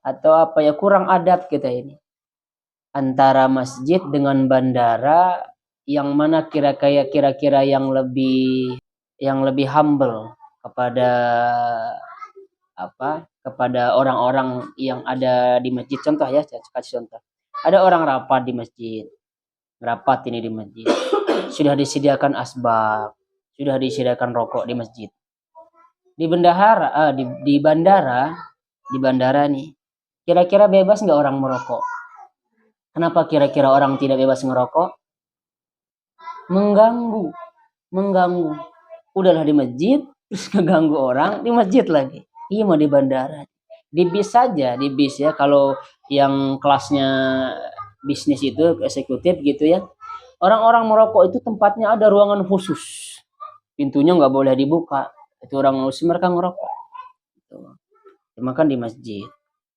atau apa ya, kurang adab kita ini antara masjid dengan bandara, yang mana kira-kira yang lebih humble kepada kepada orang-orang yang ada di masjid. Contoh ya, saya kasih contoh. Ada orang rapat di masjid, rapat ini di masjid. Sudah disediakan asbak, sudah disediakan rokok di masjid. Di bendahara, di bandara nih, kira-kira bebas nggak orang merokok? Kenapa kira-kira orang tidak bebas ngerokok? Mengganggu, mengganggu. Udahlah di masjid, terus ngeganggu orang di masjid lagi. Iya, mau di bandara. Di bis saja, di bis ya. Kalau yang kelasnya bisnis itu, eksekutif gitu ya. Orang-orang merokok itu tempatnya ada ruangan khusus. Pintunya nggak boleh dibuka. Itu orang muslim mereka ngerokok. Gitu. Cuma kan di masjid.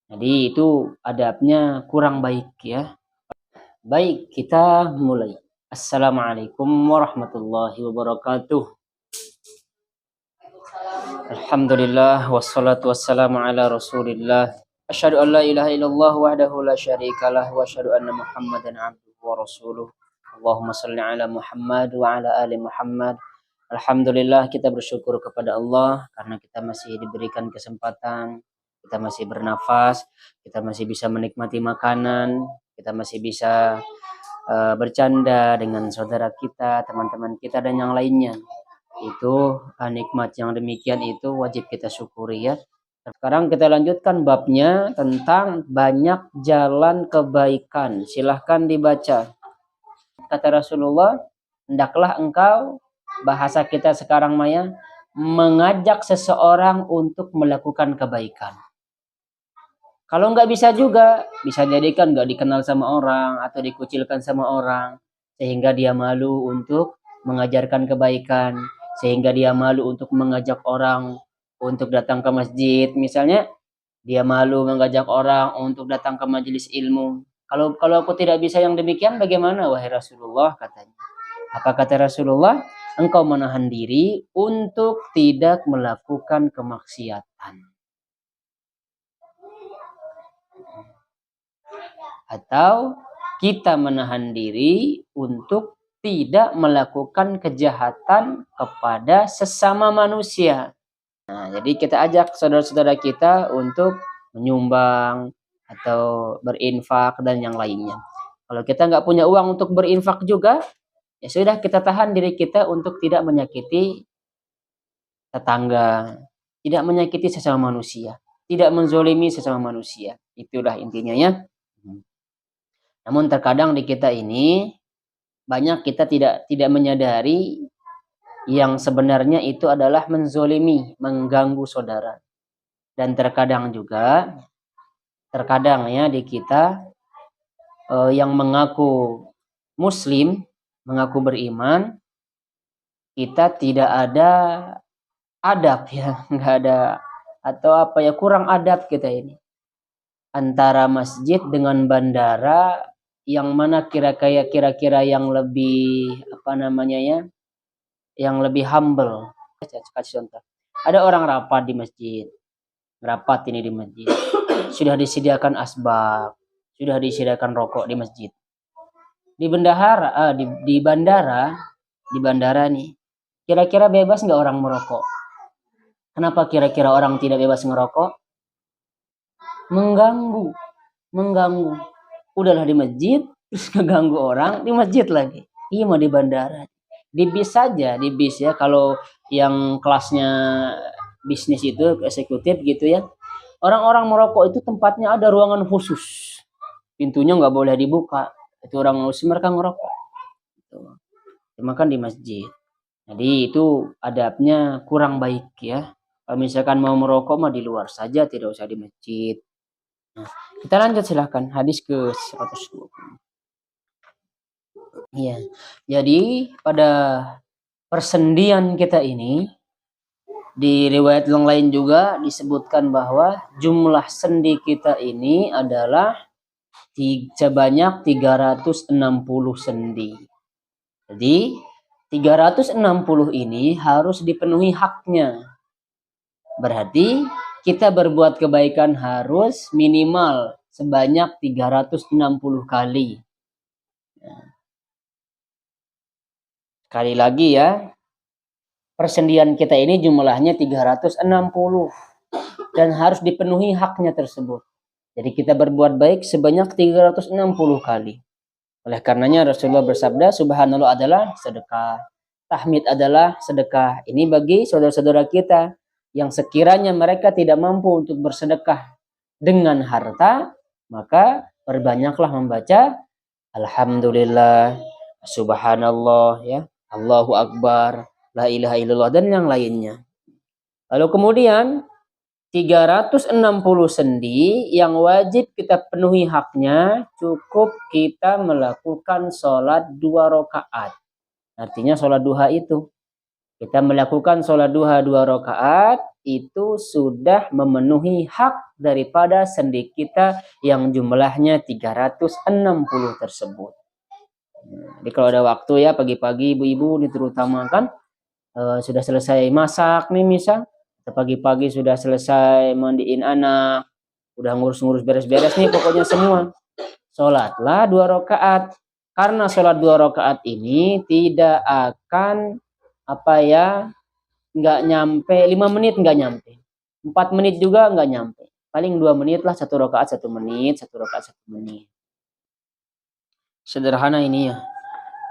Jadi itu adabnya kurang baik ya. Baik, kita mulai. Assalamualaikum warahmatullahi wabarakatuh. Alhamdulillah wassalatu wassalamu ala Rasulillah. Asyhadu an la ilaha illallah wahdahu la syarikalah wa asyhadu anna Muhammadan abduhu wa rasuluh. Allahumma shalli ala Muhammad wa ala ali Muhammad. Alhamdulillah, kita bersyukur kepada Allah karena kita masih diberikan kesempatan, kita masih bernafas, kita masih bisa menikmati makanan, kita masih bisa bercanda dengan saudara kita, teman-teman kita dan yang lainnya. Itu nikmat yang demikian itu wajib kita syukuri ya. Sekarang kita lanjutkan babnya tentang banyak jalan kebaikan. Silahkan dibaca. Kata Rasulullah, hendaklah engkau, bahasa kita sekarang Maya, mengajak seseorang untuk melakukan kebaikan. Kalau nggak bisa juga, bisa jadikan nggak dikenal sama orang atau dikucilkan sama orang, sehingga dia malu untuk mengajarkan kebaikan, sehingga dia malu untuk mengajak orang untuk datang ke masjid. Misalnya, dia malu mengajak orang untuk datang ke majelis ilmu. Kalau aku tidak bisa yang demikian, bagaimana wahai Rasulullah, katanya. Apa kata Rasulullah? Engkau menahan diri untuk tidak melakukan kemaksiatan. Atau kita menahan diri untuk tidak melakukan kejahatan kepada sesama manusia. Nah, jadi kita ajak saudara-saudara kita untuk menyumbang atau berinfak dan yang lainnya. Kalau kita nggak punya uang untuk berinfak juga, ya sudah, kita tahan diri kita untuk tidak menyakiti tetangga, tidak menyakiti sesama manusia, tidak menzolimi sesama manusia. Itulah intinya ya. Namun terkadang di kita ini banyak kita tidak menyadari yang sebenarnya itu adalah menzolimi, mengganggu saudara. Dan terkadang ya di kita yang mengaku muslim, mengaku beriman, kita tidak ada adab ya, nggak ada, atau apa ya, kurang adab kita ini antara masjid dengan bandara, yang mana kira-kira yang lebih yang lebih humble. Saya kasih contoh. Ada orang rapat di masjid, rapat ini di masjid. Sudah disediakan asbak, sudah disediakan rokok di masjid. Di bandara nih, kira-kira bebas nggak orang merokok? Kenapa kira-kira orang tidak bebas ngerokok? Mengganggu, udahlah di masjid, terus ngeganggu orang di masjid lagi. Iya, mau di bandara. Di bis saja, di bis ya. Kalau yang kelasnya bisnis itu, eksekutif gitu ya. Orang-orang merokok itu tempatnya ada ruangan khusus. Pintunya nggak boleh dibuka. Itu orang muslim mereka ngerokok. Gitu. Cuma kan di masjid. Jadi itu adabnya kurang baik ya. Kalau misalkan mau merokok mah di luar saja, tidak usah di masjid. Nah, kita lanjut silahkan. Hadis ke 120. Iya. Jadi pada persendian kita ini, di riwayat yang lain juga disebutkan bahwa jumlah sendi kita ini adalah sebanyak 360 sendi. Jadi 360 ini harus dipenuhi haknya. Berarti kita berbuat kebaikan harus minimal sebanyak 360 kali. Sekali lagi ya, persendian kita ini jumlahnya 360 dan harus dipenuhi haknya tersebut. Jadi kita berbuat baik sebanyak 360 kali. Oleh karenanya Rasulullah bersabda, subhanallah adalah sedekah, tahmid adalah sedekah. Ini bagi saudara-saudara kita yang sekiranya mereka tidak mampu untuk bersedekah dengan harta, maka perbanyaklah membaca alhamdulillah, subhanallah, ya, Allahu akbar, la ilaha illallah, dan yang lainnya. Lalu kemudian 360 sendi yang wajib kita penuhi haknya, cukup kita melakukan sholat 2 rakaat. Artinya sholat duha itu. Kita melakukan sholat duha 2 rakaat, itu sudah memenuhi hak daripada sendi kita yang jumlahnya 360 tersebut. Jadi kalau ada waktu ya pagi-pagi ibu-ibu ini terutama kan sudah selesai masak nih misal, pagi-pagi sudah selesai mandiin anak, udah ngurus-ngurus beres-beres nih pokoknya semua, sholatlah 2 rakaat. Karena sholat 2 rakaat ini tidak akan nggak nyampe 5 menit, nggak nyampe 4 menit juga nggak nyampe, paling 2 menit lah, 1 rakaat 1 menit, 1 rakaat 1 menit. Sederhana ini ya.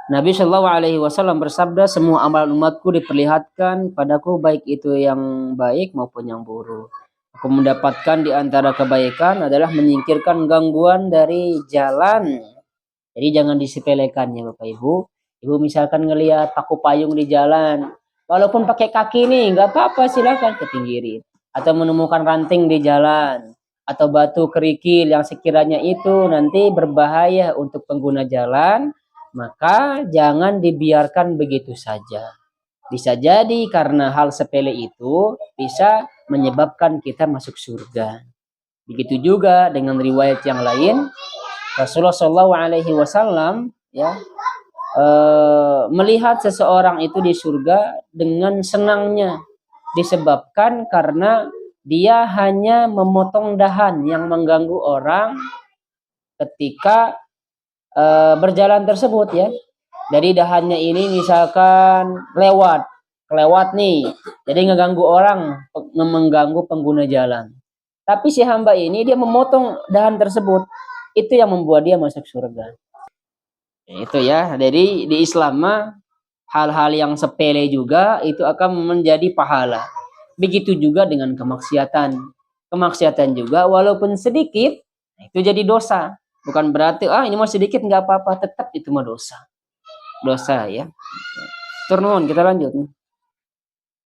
Nabi Shallallahu Alaihi Wasallam bersabda, semua amalan umatku diperlihatkan padaku, baik itu yang baik maupun yang buruk. Aku mendapatkan di antara kebaikan adalah menyingkirkan gangguan dari jalan. Jadi jangan disepelekan ya Bapak Ibu. Ibu misalkan ngelihat paku payung di jalan, walaupun pakai kaki nih, nggak apa-apa, silakan kepinggirin. Atau menemukan ranting di jalan, atau batu kerikil yang sekiranya itu nanti berbahaya untuk pengguna jalan, maka jangan dibiarkan begitu saja. Bisa jadi karena hal sepele itu bisa menyebabkan kita masuk surga. Begitu juga dengan riwayat yang lain, Rasulullah Shallallahu Alaihi Wasallam ya melihat seseorang itu di surga dengan senangnya, disebabkan karena dia hanya memotong dahan yang mengganggu orang ketika berjalan tersebut ya. Dari dahannya ini misalkan lewat nih, jadi ngeganggu orang, mengganggu pengguna jalan. Tapi si hamba ini dia memotong dahan tersebut, itu yang membuat dia masuk surga. Itu ya, dari di Islam hal-hal yang sepele juga itu akan menjadi pahala. Begitu juga dengan kemaksiatan. Kemaksiatan juga walaupun sedikit itu jadi dosa. Bukan berarti ini mah sedikit nggak apa-apa, tetap itu mah dosa. Dosa ya. Turun, kita lanjut.